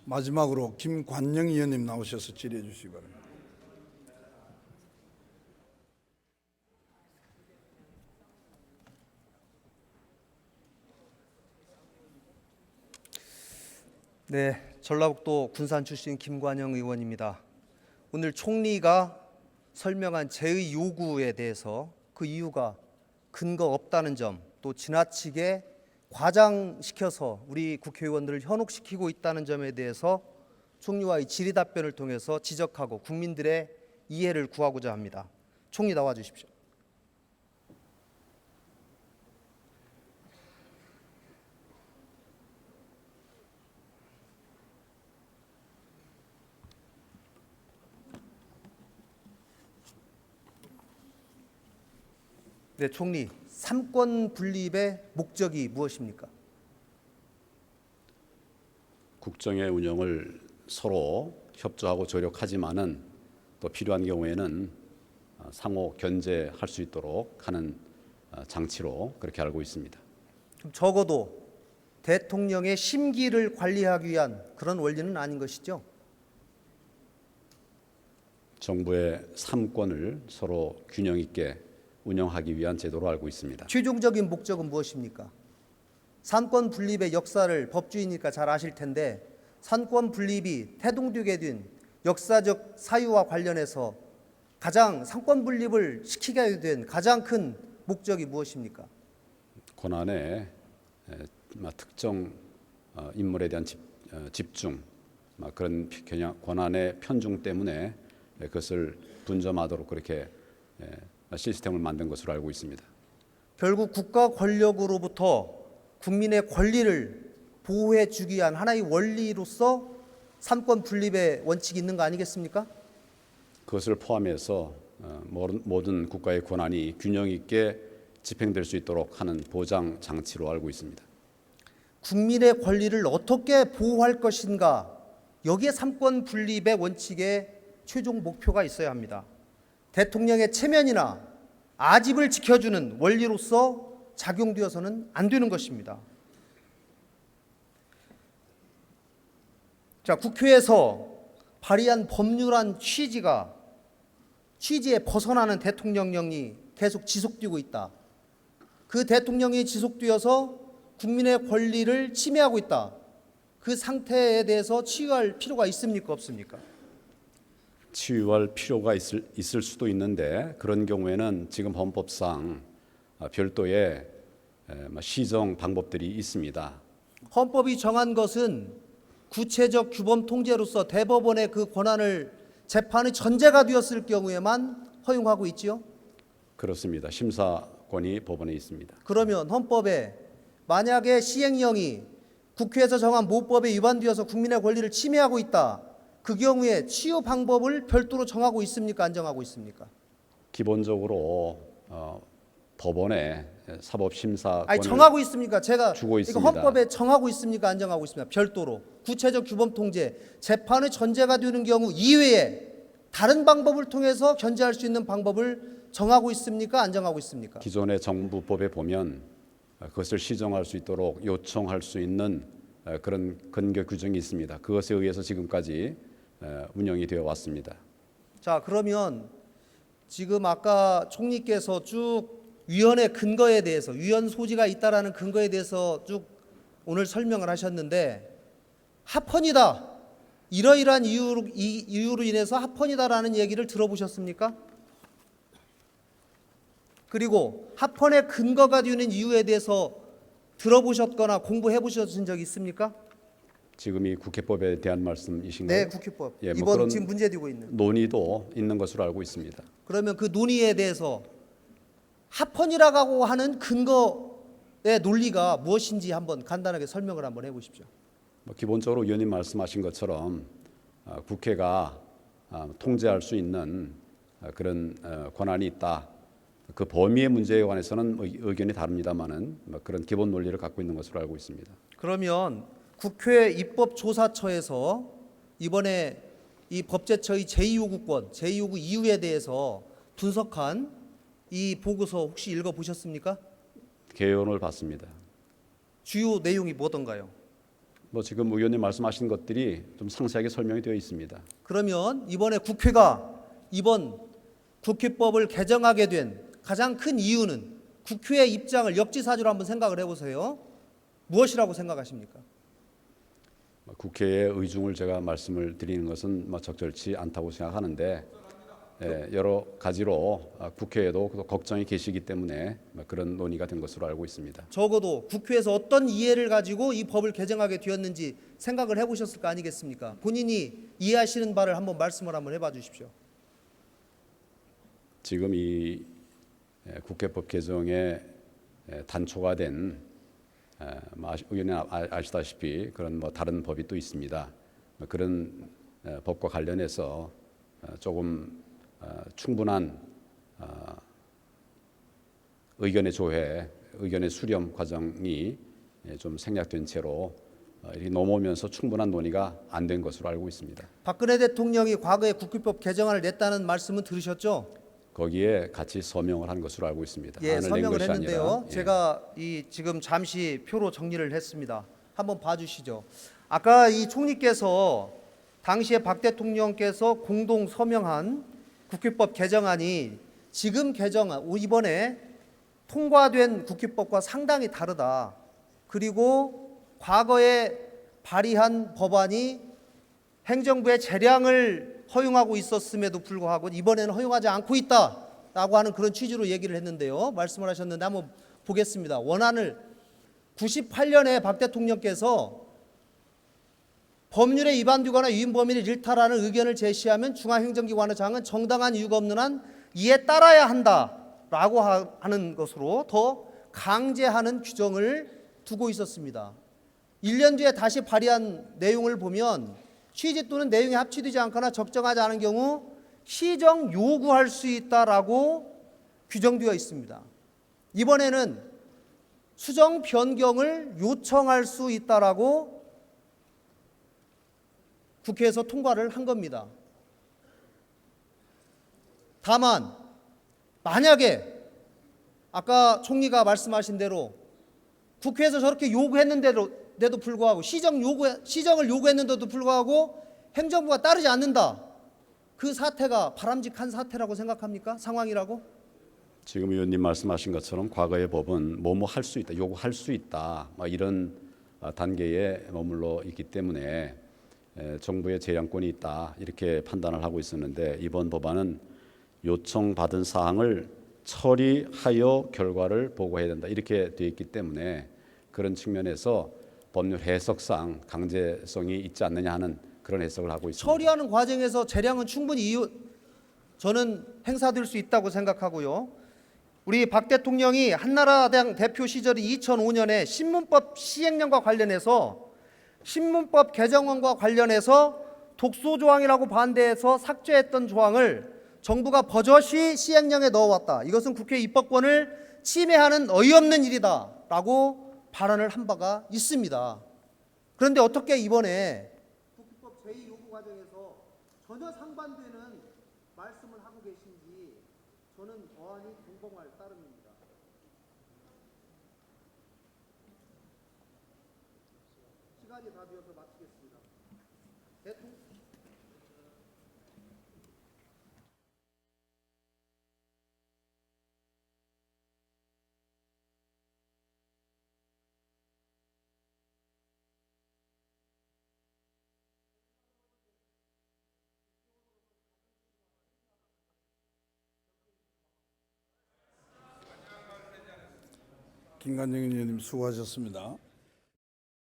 마지막으로 김관영 의원님 나오셔서 질의해 주시기 바랍니다. 네, 전라북도 군산 출신 김관영 의원입니다. 오늘 총리가 설명한 제의 요구에 대해서 그 이유가 근거 없다는 점, 또 지나치게 과장시켜서 우리 국회의원들을 현혹시키고 있다는 점에 대해서 총리와의 질의 답변을 통해서 지적하고 국민들의 이해를 구하고자 합니다. 총리 나와 주십시오. 네, 총리, 삼권 분립의 목적이 무엇입니까? 국정의 운영을 서로 협조하고 조력하지만은 또 필요한 경우에는 상호 견제할 수 있도록 하는 장치로 그렇게 알고 있습니다. 그럼 적어도 대통령의 심기를 관리하기 위한 그런 원리는 아닌 것이죠? 정부의 삼권을 서로 균형 있게 운영하기 위한 제도로 알고 있습니다. 최종적인 목적은 무엇입니까? 삼권 분립의 역사를 법주의니까 잘 아실 텐데 삼권 분립이 태동되게 된 역사적 사유와 관련해서 가장 삼권 분립을 시키게 된 가장 큰 목적이 무엇입니까? 권한의 특정 인물에 대한 집중, 그런 권한의 편중 때문에 그것을 분점하도록 그렇게 시스템을 만든 것으로 알고 있습니다. 결국 국가 권력으로부터 국민의 권리를 보호해 주기 위한 하나의 원리로서 삼권 분립의 원칙이 있는 거 아니겠습니까? 그것을 포함해서 모든 국가의 권한이 균형 있게 집행될 수 있도록 하는 보장 장치로 알고 있습니다. 국민의 권리를 어떻게 보호할 것인가, 여기에 삼권 분립의 원칙의 최종 목표가 있어야 합니다. 대통령의 체면이나 아집을 지켜주는 원리로서 작용되어서는 안 되는 것입니다. 자, 국회에서 발의한 법률안 취지에 벗어나는 대통령령이 계속 지속되고 있다. 그 대통령이 지속되어서 국민의 권리를 침해하고 있다. 그 상태에 대해서 치유할 필요가 있습니까, 없습니까? 치유할 필요가 있을 수도 있는데 그런 경우에는 지금 헌법상 별도의 시정 방법들이 있습니다. 헌법이 정한 것은 구체적 규범 통제로서 대법원의 그 권한을 재판의 전제가 되었을 경우에만 허용하고 있지요. 그렇습니다. 심사권이 법원에 있습니다. 그러면 헌법에 만약에 시행령이 국회에서 정한 모법에 위반되어서 국민의 권리를 침해하고 있다. 그 경우에 치유 방법을 별도로 정하고 있습니까? 안 정하고 있습니까? 기본적으로 법원의 사법 심사권을 아니, 정하고 있습니까? 제가 주고 이거 있습니다. 헌법에 정하고 있습니까? 안 정하고 있습니까? 별도로 구체적 규범 통제, 재판의 전제가 되는 경우 이외에 다른 방법을 통해서 견제할 수 있는 방법을 정하고 있습니까? 안 정하고 있습니까? 기존의 정부법에 보면 그것을 시정할 수 있도록 요청할 수 있는 그런 근거 규정이 있습니다. 그것에 의해서 지금까지 운영이 되어 왔습니다. 자, 그러면 지금 아까 총리께서 쭉 위헌의 근거에 대해서, 위헌 소지가 있다라는 근거에 대해서 쭉 오늘 설명을 하셨는데, 합헌이다, 이러이러한 이유로 인해서 합헌이다라는 얘기를 들어보셨습니까? 그리고 합헌의 근거가 되는 이유에 대해서 들어보셨거나 공부해 보셨은 적 있습니까? 지금 이 국회법에 대한 말씀이신가요? 네, 국회법. 예, 뭐 이번 그런 지금 문제되고 있는. 논의도 있는 것으로 알고 있습니다. 그러면 그 논의에 대해서 합헌이라고 하는 근거의 논리가 무엇인지 한번 간단하게 설명을 한번 해보십시오. 기본적으로 의원님 말씀하신 것처럼 국회가 통제할 수 있는 그런 권한이 있다. 그 범위의 문제에 관해서는 의견이 다릅니다만은 그런 기본 논리를 갖고 있는 것으로 알고 있습니다. 그러면 국회 입법조사처에서 이번에 이 법제처의 제2요구권, 제2요구 이유에 대해서 분석한 이 보고서 혹시 읽어보셨습니까? 개헌을 받습니다. 주요 내용이 뭐던가요? 뭐 지금 의원님 말씀하신 것들이 좀 상세하게 설명이 되어 있습니다. 그러면 이번에 국회가 이번 국회법을 개정하게 된 가장 큰 이유는 국회의 입장을 역지사지로 한번 생각을 해보세요. 무엇이라고 생각하십니까? 국회의 의중을 제가 말씀을 드리는 것은 적절치 않다고 생각하는데 여러 가지로 국회에도 걱정이 계시기 때문에 그런 논의가 된 것으로 알고 있습니다. 적어도 국회에서 어떤 이해를 가지고 이 법을 개정하게 되었는지 생각을 해보셨을 거 아니겠습니까? 본인이 이해하시는 바를 한번 말씀을 한번 해봐 주십시오. 지금 이 국회법 개정에 단초가 된 의원님 아시다시피 그런 다른 법이 또 있습니다. 그런 법과 관련해서 조금 충분한 의견의 조회, 의견의 수렴 과정이 좀 생략된 채로 이렇게 넘어오면서 충분한 논의가 안 된 것으로 알고 있습니다. 박근혜 대통령이 과거에 국회법 개정안을 냈다는 말씀은 들으셨죠? 거기에 같이 서명을 한 것으로 알고 있습니다. 예, 안을 낸 서명을 것이 했는데요. 아니라, 예. 제가 지금 잠시 표로 정리를 했습니다. 한번 봐주시죠. 아까 이 총리께서 당시에 박 대통령께서 공동 서명한 국회법 개정안이 지금 개정안 이번에 통과된 국회법과 상당히 다르다. 그리고 과거에 발의한 법안이 행정부의 재량을 허용하고 있었음에도 불구하고 이번에는 허용하지 않고 있다라고 하는 그런 취지로 얘기를 했는데요. 말씀을 하셨는데 한번 보겠습니다. 원안을 98년에 박 대통령께서 법률에 위반되거나 위헌 범위를 일탈하는 의견을 제시하면 중앙행정기관의장은 정당한 이유가 없는 한 이에 따라야 한다라고 하는 것으로 더 강제하는 규정을 두고 있었습니다. 1년 뒤에 다시 발의한 내용을 보면 취지 또는 내용이 합치되지 않거나 적정하지 않은 경우 시정 요구할 수 있다라고 규정되어 있습니다. 이번에는 수정 변경을 요청할 수 있다라고 국회에서 통과를 한 겁니다. 다만 만약에 아까 총리가 말씀하신 대로 국회에서 저렇게 요구했는데도 불구하고 시정을 요구했는데도 불구하고 행정부가 따르지 않는다. 그 사태가 바람직한 사태라고 생각합니까? 상황이라고? 지금 의원님 말씀하신 것처럼 과거의 법은 뭐뭐 할 수 있다, 요구할 수 있다, 이런 단계에 머물러 있기 때문에 정부의 재량권이 있다 이렇게 판단을 하고 있었는데 이번 법안은 요청받은 사항을 처리하여 결과를 보고해야 된다 이렇게 되어 있기 때문에 그런 측면에서 법률 해석상 강제성이 있지 않느냐 하는 그런 해석을 하고 있습니다. 처리하는 과정에서 재량은 충분히 저는 행사될 수 있다고 생각하고요. 우리 박 대통령이 한나라당 대표 시절이 2005년에 신문법 시행령과 관련해서 신문법 개정안과 관련해서 독소조항이라고 반대해서 삭제했던 조항을 정부가 버젓이 시행령에 넣어왔다. 이것은 국회 입법권을 침해하는 어이없는 일이다라고 발언을 한 바가 있습니다. 그런데 어떻게 이번에 국회법 제2요구 과정에서 전혀 상반되는 말씀을 하고 계신지 저는 어안이 벙벙할 따름입니다. 시간이 다 되어서 마치겠습니다. 김관영 의원님 수고하셨습니다.